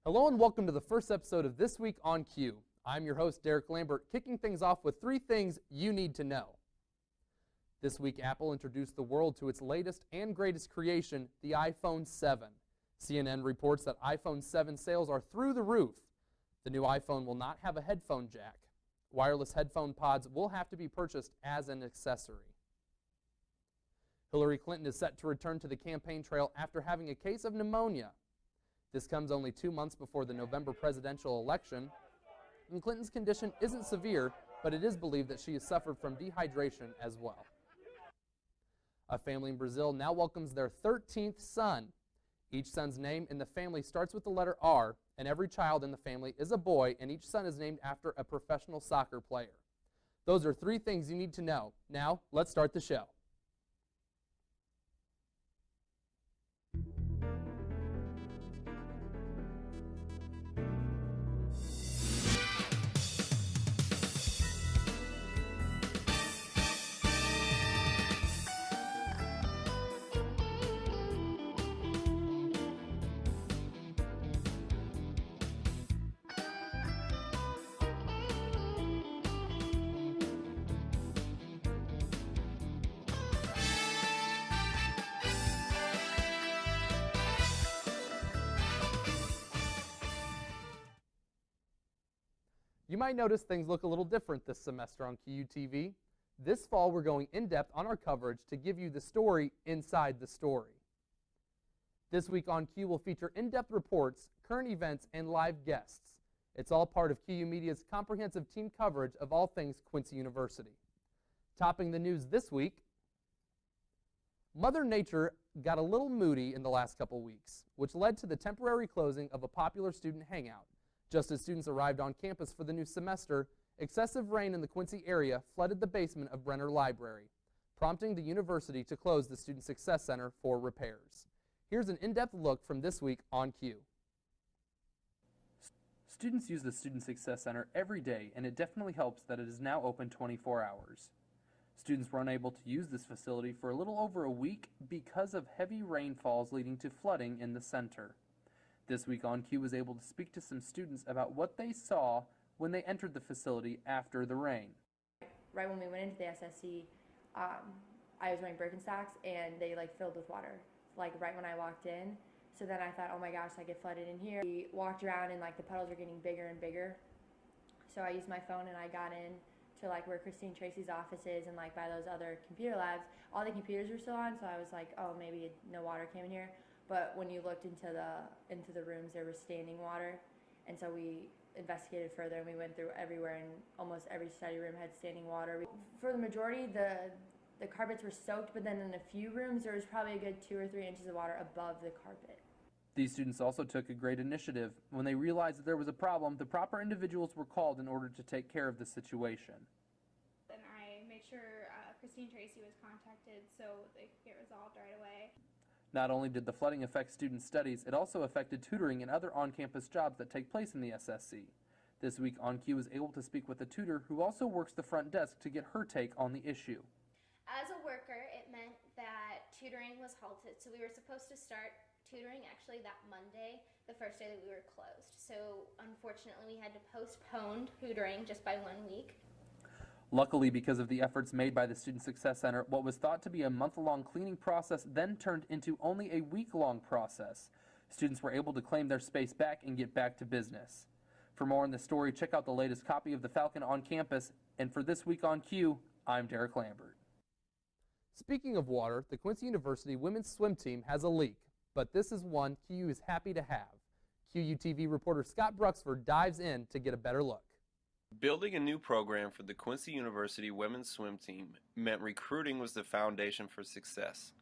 Hello and welcome to the first episode of This Week on Q. I'm your host, Derek Lambert, kicking things off with 3 things you need to know. This week, Apple introduced the world to its latest and greatest creation, the iPhone 7. CNN reports that iPhone 7 sales are through the roof. The new iPhone will not have a headphone jack. Wireless headphone pods will have to be purchased as an accessory. Hillary Clinton is set to return to the campaign trail after having a case of pneumonia. This comes only 2 months before the November presidential election, and Clinton's condition isn't severe, but it is believed that she has suffered from dehydration as well. A family in Brazil now welcomes their 13th son. Each son's name in the family starts with the letter R, and every child in the family is a boy, and each son is named after a professional soccer player. Those are 3 things you need to know. Now, let's start the show. You might notice things look a little different this semester on QUTV. This fall, we're going in-depth on our coverage to give you the story inside the story. This week on Q will feature in-depth reports, current events, and live guests. It's all part of QU Media's comprehensive team coverage of all things Quincy University. Topping the news this week, Mother Nature got a little moody in the last couple weeks, which led to the temporary closing of a popular student hangout. Just as students arrived on campus for the new semester, excessive rain in the Quincy area flooded the basement of Brenner Library, prompting the university to close the Student Success Center for repairs. Here's an in-depth look from this week on Q. Students use the Student Success Center every day, and it definitely helps that it is now open 24 hours. Students were unable to use this facility for a little over a week because of heavy rainfalls leading to flooding in the center. This week on Q was able to speak to some students about what they saw when they entered the facility after the rain. Right when we went into the SSC, I was wearing Birkenstocks and they filled with water, right when I walked in. So then I thought, oh my gosh, it flooded in here. We walked around and the puddles were getting bigger and bigger. So I used my phone and I got in to where Christine Tracy's office is and by those other computer labs. All the computers were still on, so I was oh, maybe no water came in here. But when you looked into the rooms, there was standing water, and so we investigated further and we went through everywhere, and almost every study room had standing water. For the majority, the carpets were soaked, but then in a few rooms there was probably a good 2 or 3 inches of water above the carpet. These students also took a great initiative. When they realized that there was a problem, the proper individuals were called in order to take care of the situation. And I made sure Christine Tracy was contacted so they could get resolved right away. Not only did the flooding affect student studies, it also affected tutoring and other on-campus jobs that take place in the SSC. This week, On Q was able to speak with a tutor who also works the front desk to get her take on the issue. As a worker, it meant that tutoring was halted, so we were supposed to start tutoring actually that Monday, the first day that we were closed. So unfortunately, we had to postpone tutoring just by 1 week. Luckily, because of the efforts made by the Student Success Center, what was thought to be a month-long cleaning process then turned into only a week-long process. Students were able to claim their space back and get back to business. For more on this story, check out the latest copy of The Falcon on Campus. And for This Week on Q, I'm Derek Lambert. Speaking of water, the Quincy University women's swim team has a leak, but this is one QU is happy to have. QUTV reporter Scott Bruxford dives in to get a better look. Building a new program for the Quincy University women's swim team meant recruiting was the foundation for success.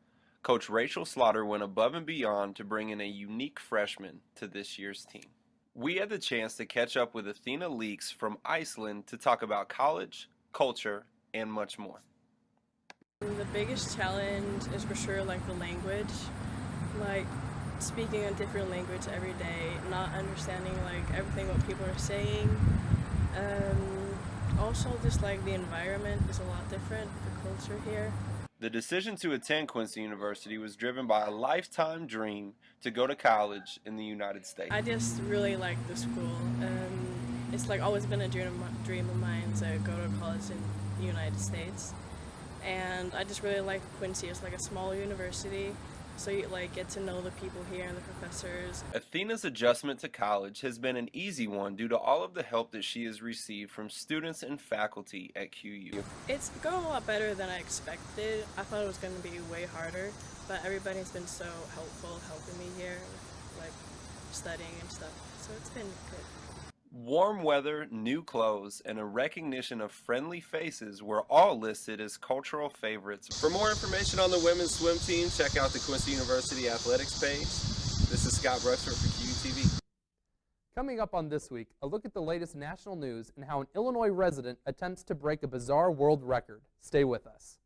Coach Rachel Slaughter went above and beyond to bring in a unique freshman to this year's team. We had the chance to catch up with Athena Leeks from Iceland to talk about college, culture, and much more. The biggest challenge is for sure the language, speaking a different language every day, not understanding everything what people are saying. Also just the environment is a lot different, the culture here. The decision to attend Quincy University was driven by a lifetime dream to go to college in the United States. I just really like the school, and it's like always been a dream of mine to go to college in the United States. And I just really like Quincy. It's like a small university, so you like get to know the people here and the professors. Athena's adjustment to college has been an easy one due to all of the help that she has received from students and faculty at QU. It's going a lot better than I expected. I thought it was going to be way harder, but everybody's been so helpful helping me here with like studying and stuff, so it's been good. Warm weather, new clothes, and a recognition of friendly faces were all listed as cultural favorites. For more information on the women's swim team, check out the Quincy University Athletics page. This is Scott Bruxford for QUTV. Coming up on This Week, a look at the latest national news and how an Illinois resident attempts to break a bizarre world record. Stay with us.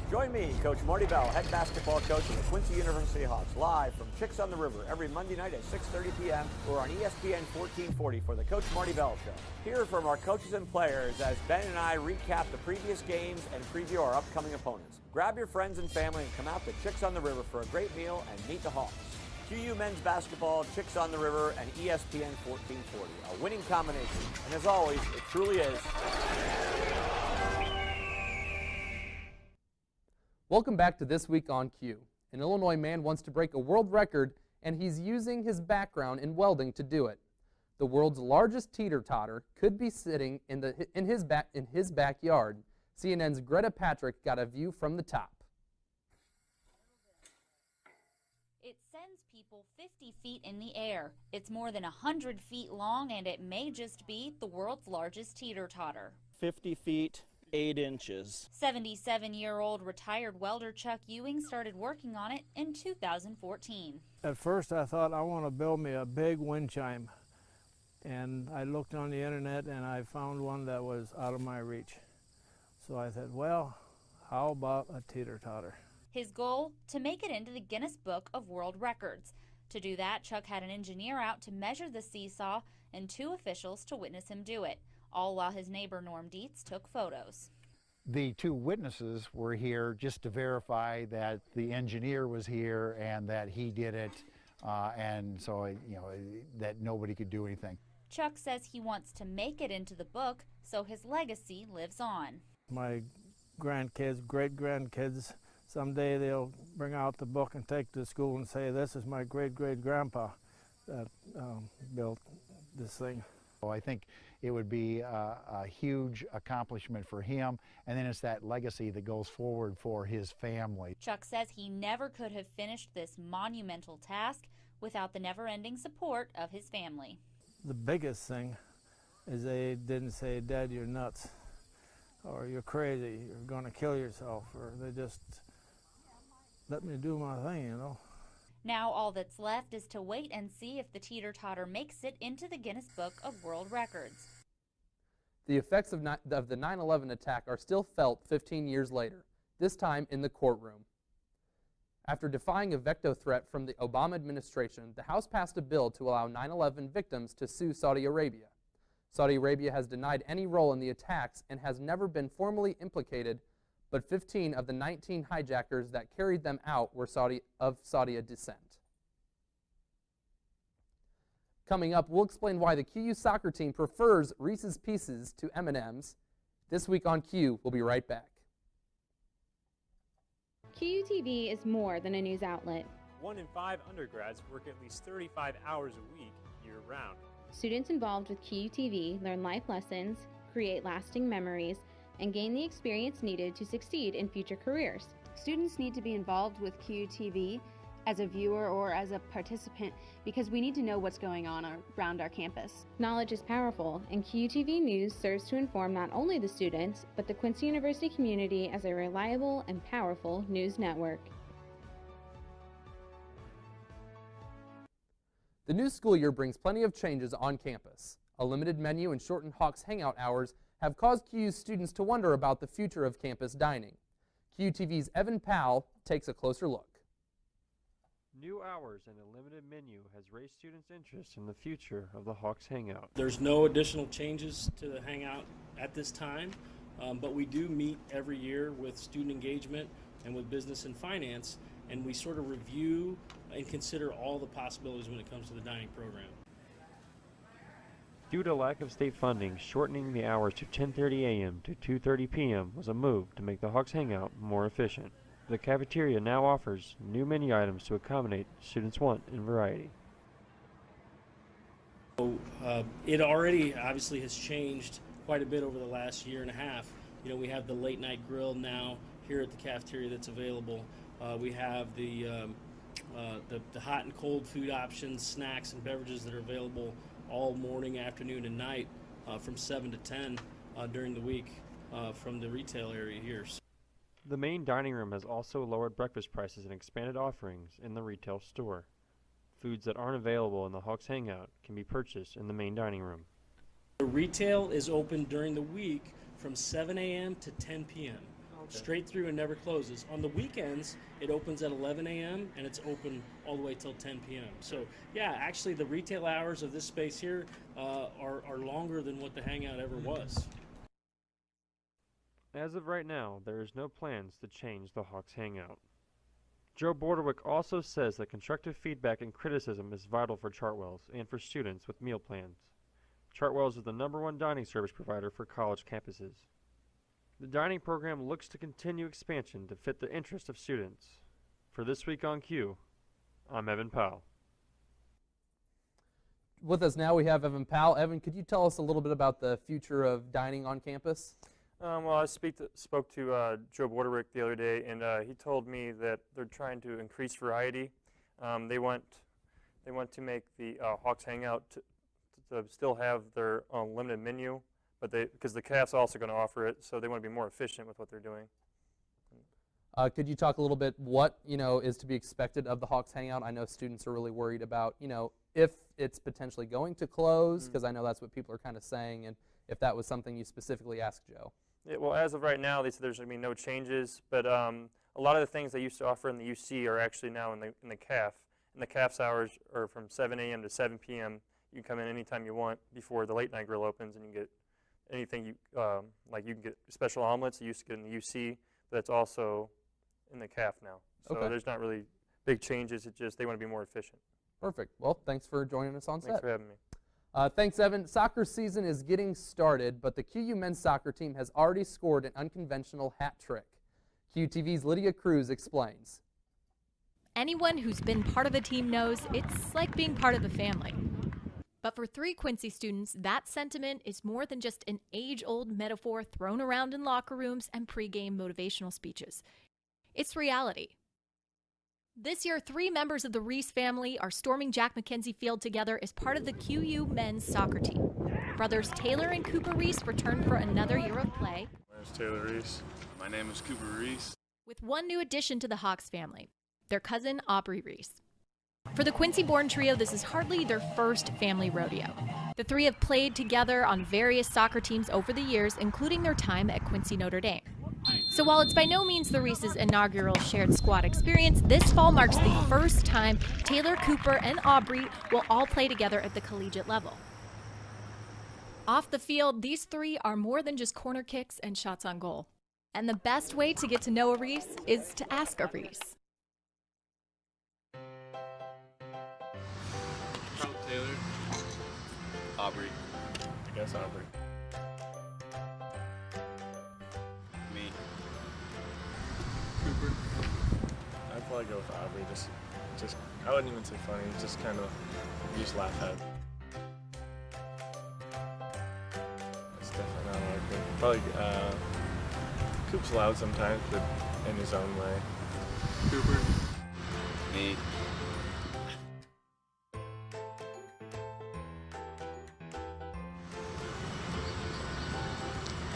Join me, Coach Marty Bell, head basketball coach of the Quincy University Hawks, live from Chicks on the River every Monday night at 6:30 p.m. or on ESPN 1440 for the Coach Marty Bell Show. Hear from our coaches and players as Ben and I recap the previous games and preview our upcoming opponents. Grab your friends and family and come out to Chicks on the River for a great meal and meet the Hawks. QU men's basketball, Chicks on the River, and ESPN 1440, a winning combination. And as always, it truly is. Welcome back to This Week on Q. An Illinois man wants to break a world record, and he's using his background in welding to do it. The world's largest teeter-totter could be sitting in his backyard. CNN's Greta Patrick got a view from the top. It sends people 50 feet in the air. It's more than 100 feet long, and it may just be the world's largest teeter-totter. 50 feet. 8 inches. 77-year-old retired welder Chuck Ewing started working on it in 2014. At first I thought I want to build me a big wind chime, and I looked on the internet and I found one that was out of my reach. So I said, well, how about a teeter-totter? His goal, to make it into the Guinness Book of World Records. To do that, Chuck had an engineer out to measure the seesaw and 2 officials to witness him do it, all while his neighbor Norm Dietz took photos. The 2 witnesses were here just to verify that the engineer was here and that he did it, and so, that nobody could do anything. Chuck says he wants to make it into the book so his legacy lives on. My grandkids, great-grandkids, someday they'll bring out the book and take to school and say, this is my great-great-grandpa that built this thing. So I think it would be a huge accomplishment for him, and then it's that legacy that goes forward for his family. Chuck says he never could have finished this monumental task without the never-ending support of his family. The biggest thing is they didn't say, Dad, you're nuts, or you're crazy, you're going to kill yourself, or they just let me do my thing, Now all that's left is to wait and see if the teeter-totter makes it into the Guinness Book of World Records. The effects of the 9/11 attack are still felt 15 years later, this time in the courtroom. After defying a veto threat from the Obama administration, the House passed a bill to allow 9/11 victims to sue Saudi Arabia. Saudi Arabia has denied any role in the attacks and has never been formally implicated, but 15 of the 19 hijackers that carried them out were of Saudi descent. Coming up, we'll explain why the QU soccer team prefers Reese's Pieces to M&Ms. This Week on Q, we'll be right back. QUTV is more than a news outlet. 1 in 5 undergrads work at least 35 hours a week, year-round. Students involved with QUTV learn life lessons, create lasting memories, and gain the experience needed to succeed in future careers. Students need to be involved with QUTV as a viewer or as a participant because we need to know what's going on around our campus. Knowledge is powerful, and QUTV News serves to inform not only the students, but the Quincy University community as a reliable and powerful news network. The new school year brings plenty of changes on campus. A limited menu and shortened Hawks hangout hours have caused QU students to wonder about the future of campus dining. QTV's Evan Powell takes a closer look. New hours and a limited menu has raised students' interest in the future of the Hawks Hangout. There's no additional changes to the Hangout at this time. But we do meet every year with student engagement and with business and finance, and we sort of review and consider all the possibilities when it comes to the dining program. Due to lack of state funding, shortening the hours to 10:30 a.m. to 2:30 p.m. was a move to make the Hawks Hangout more efficient. The cafeteria now offers new menu items to accommodate students' want and variety. So, it already obviously has changed quite a bit over the last year and a half. You know, we have the late night grill now here at the cafeteria that's available. We have the hot and cold food options, snacks and beverages that are available all morning, afternoon, and night from 7 to 10 during the week from the retail area here. The main dining room has also lowered breakfast prices and expanded offerings in the retail store. Foods that aren't available in the Hawks Hangout can be purchased in the main dining room. The retail is open during the week from 7 a.m. to 10 p.m. Straight through and never closes. On the weekends, it opens at 11 a.m. and it's open all the way till 10 p.m. So, yeah, actually the retail hours of this space here are longer than what the Hangout ever was. As of right now, there is no plans to change the Hawks Hangout. Joe Borderwick also says that constructive feedback and criticism is vital for Chartwells and for students with meal plans. Chartwells is the #1 dining service provider for college campuses. The dining program looks to continue expansion to fit the interest of students. For This Week on Q, I'm Evan Powell. With us now we have Evan Powell. Evan, could you tell us a little bit about the future of dining on campus? Well, I spoke to Joe Borderwick the other day, and he told me that they're trying to increase variety. They want to make the Hawks Hangout to still have their limited menu, but because the CAF's also going to offer it, so they want to be more efficient with what they're doing. Could you talk a little bit what is to be expected of the Hawks Hangout? I know students are really worried about if it's potentially going to close, because I know that's what people are kind of saying, and if that was something you specifically asked Joe. Yeah, well, as of right now, they said there's going to be no changes, but a lot of the things they used to offer in the UC are actually now in the CAF. And the CAF's hours are from 7 a.m. to 7 p.m. You can come in anytime you want before the late night grill opens, and you can get anything like you can get special omelets you used to get in the UC, but it's also in the CAF now. So there's not really big changes. It's just they want to be more efficient. Perfect. Well, thanks for joining us on set. Thanks for having me. Thanks, Evan. Soccer season is getting started, but the QU men's soccer team has already scored an unconventional hat trick. QTV's Lydia Cruz explains. Anyone who's been part of a team knows it's like being part of a family. But for 3 Quincy students, that sentiment is more than just an age-old metaphor thrown around in locker rooms and pregame motivational speeches. It's reality. This year, 3 members of the Reese family are storming Jack McKenzie Field together as part of the QU men's soccer team. Brothers Taylor and Cooper Reese return for another year of play. My name is Taylor Reese. My name is Cooper Reese. With one new addition to the Hawks family, their cousin Aubrey Reese. For the Quincy-born trio, this is hardly their first family rodeo. The 3 have played together on various soccer teams over the years, including their time at Quincy Notre Dame. So while it's by no means the Reese's inaugural shared squad experience, this fall marks the first time Taylor, Cooper, and Aubrey will all play together at the collegiate level. Off the field, these 3 are more than just corner kicks and shots on goal. And the best way to get to know a Reese is to ask a Reese. Taylor. Aubrey. I guess Aubrey. Me. Cooper. I'd probably go with Aubrey. Just I wouldn't even say funny. Just kind of you just laugh at. It's definitely not likely. Probably Coop's loud sometimes, but in his own way. Cooper. Me.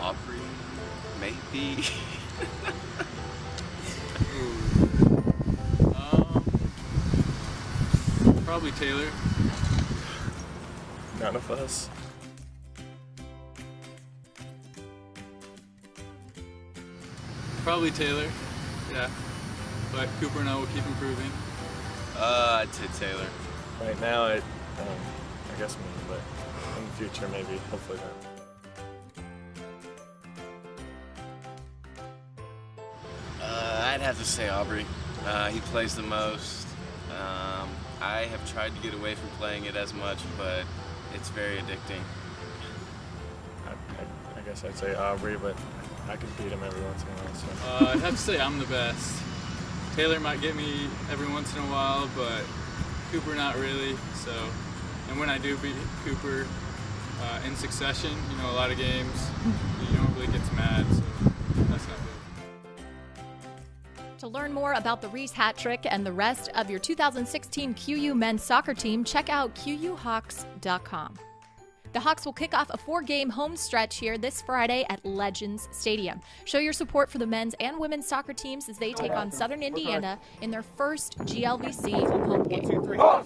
Aubrey, maybe. Probably Taylor. None of us. Probably Taylor, yeah. But Cooper and I will keep improving. I'd say Taylor. Right now, I guess me, but in the future, maybe, hopefully not. have to say Aubrey. He plays the most. I have tried to get away from playing it as much, but it's very addicting. I guess I'd say Aubrey, but I can beat him every once in a while. So. I'd have to say I'm the best. Taylor might get me every once in a while, but Cooper not really. So, and when I do beat Cooper in succession, you know, a lot of games, he normally gets mad, so that's not good. To learn more about the Reese hat trick and the rest of your 2016 QU men's soccer team, check out QUHawks.com. The Hawks will kick off a 4-game home stretch here this Friday at Legends Stadium. Show your support for the men's and women's soccer teams as they take on Southern Indiana in their first GLVC home game.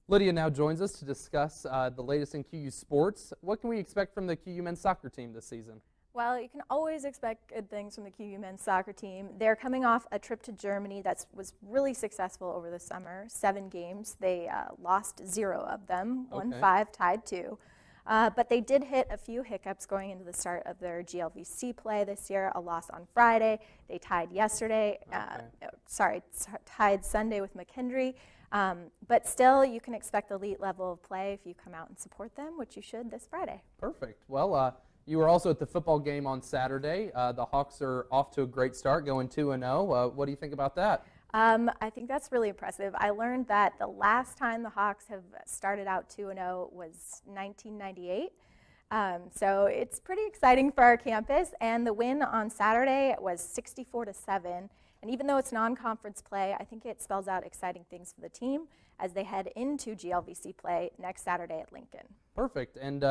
Lydia now joins us to discuss the latest in QU sports. What can we expect from the QU men's soccer team this season? Well, you can always expect good things from the QU men's soccer team. They're coming off a trip to Germany that was really successful over the summer. 7 games. They lost 0 of them, won 5, tied 2. But they did hit a few hiccups going into the start of their GLVC play this year. A loss on Friday. They tied yesterday. Tied Sunday with McKendree. But still, you can expect elite level of play if you come out and support them, which you should this Friday. Perfect. Well, you were also at the football game on Saturday. The Hawks are off to a great start, going 2-0. What do you think about that? I think that's really impressive. I learned that the last time the Hawks have started out 2-0 was 1998. So it's pretty exciting for our campus. And the win on Saturday was 64-7. And even though it's non-conference play, I think it spells out exciting things for the team as they head into GLVC play next Saturday at Lincoln. Perfect. And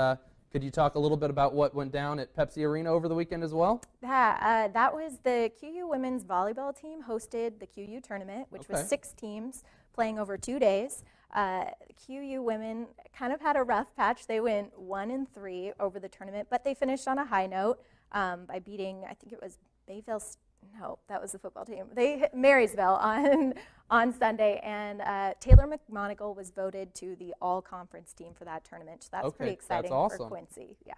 could you talk a little bit about what went down at Pepsi Arena over the weekend as well? Yeah, that was the QU women's volleyball team hosted the QU tournament, which was 6 teams playing over 2 days. QU women kind of had a rough patch. They went 1-3 over the tournament, but they finished on a high note by beating, I think it was Bayville. No, that was the football team. They hit Marysville on Sunday, and Taylor McMonigal was voted to the all-conference team for that tournament. So that's pretty exciting for Quincy. Yeah.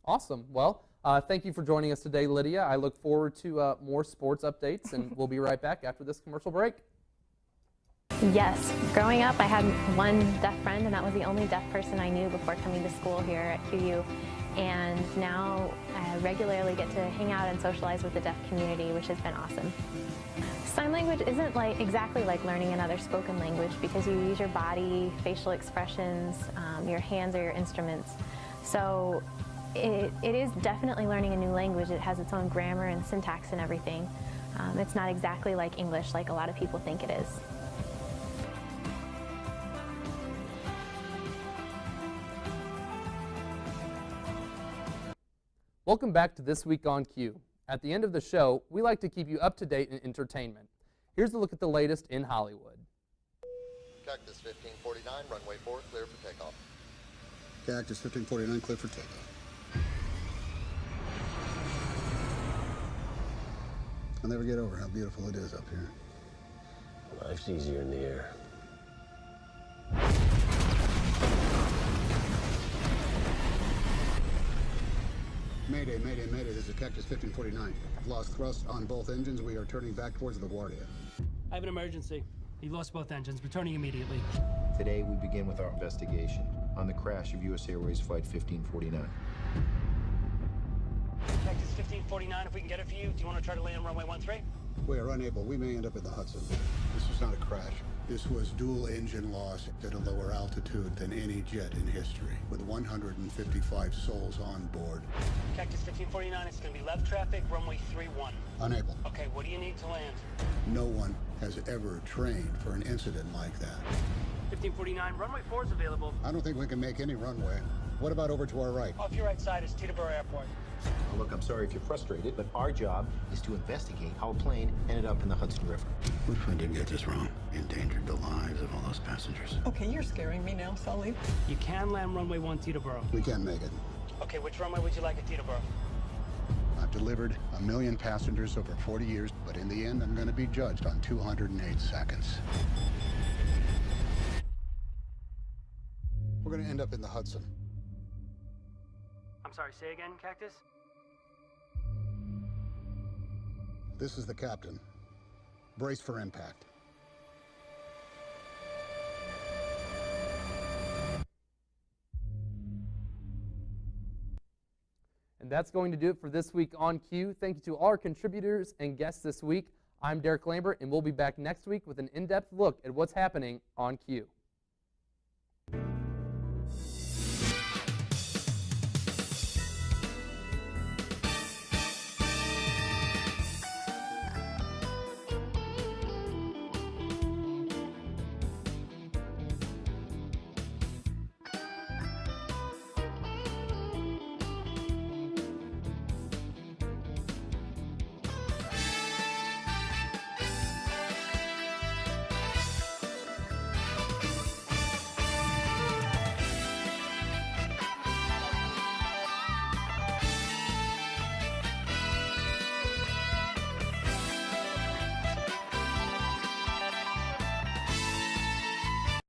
Awesome. Well, thank you for joining us today, Lydia. I look forward to more sports updates, and we'll be right back after this commercial break. Yes. Growing up, I had one deaf friend, and that was the only deaf person I knew before coming to school here at QU. And now I regularly get to hang out and socialize with the deaf community, which has been awesome. Sign language isn't exactly like learning another spoken language because you use your body, facial expressions, your hands are your instruments. So it is definitely learning a new language. It has its own grammar and syntax and everything. It's not exactly like English like a lot of people think it is. Welcome back to This Week on Q. At the end of the show, we like to keep you up to date in entertainment. Here's a look at the latest in Hollywood. Cactus 1549, runway 4, clear for takeoff. Cactus 1549, clear for takeoff. I'll never get over how beautiful it is up here. Life's easier in the air. Mayday, mayday, mayday. This is Cactus 1549. I've lost thrust on both engines. We are turning back towards LaGuardia. I have an emergency. You lost both engines. Returning immediately. Today, we begin with our investigation on the crash of U.S. Airways Flight 1549. Cactus 1549, if we can get it for you, do you want to try to land on runway 13? We are unable. We may end up in the Hudson. This was not a crash. This was dual engine loss at a lower altitude than any jet in history, with 155 souls on board. Cactus 1549, it's going to be left traffic, runway 31. Unable. Okay, what do you need to land? No one has ever trained for an incident like that. 1549, runway 4 is available. I don't think we can make any runway. What about over to our right? Off your right side is Teterboro Airport. Now, look, I'm sorry if you're frustrated, but our job is to investigate how a plane ended up in the Hudson River. What if I did get this wrong? Endangered the lives of all those passengers. Okay, you're scaring me now, Sully. You can land runway 1 Teterboro. We can't make it. Okay, which runway would you like at Teterboro? I've delivered 1 million passengers over 40 years, but in the end, I'm going to be judged on 208 seconds. We're going to end up in the Hudson. I'm sorry, say again, Cactus? This is the captain. Brace for impact. And that's going to do it for this week on Q. Thank you to all our contributors and guests this week. I'm Derek Lambert, and we'll be back next week with an in-depth look at what's happening on Q.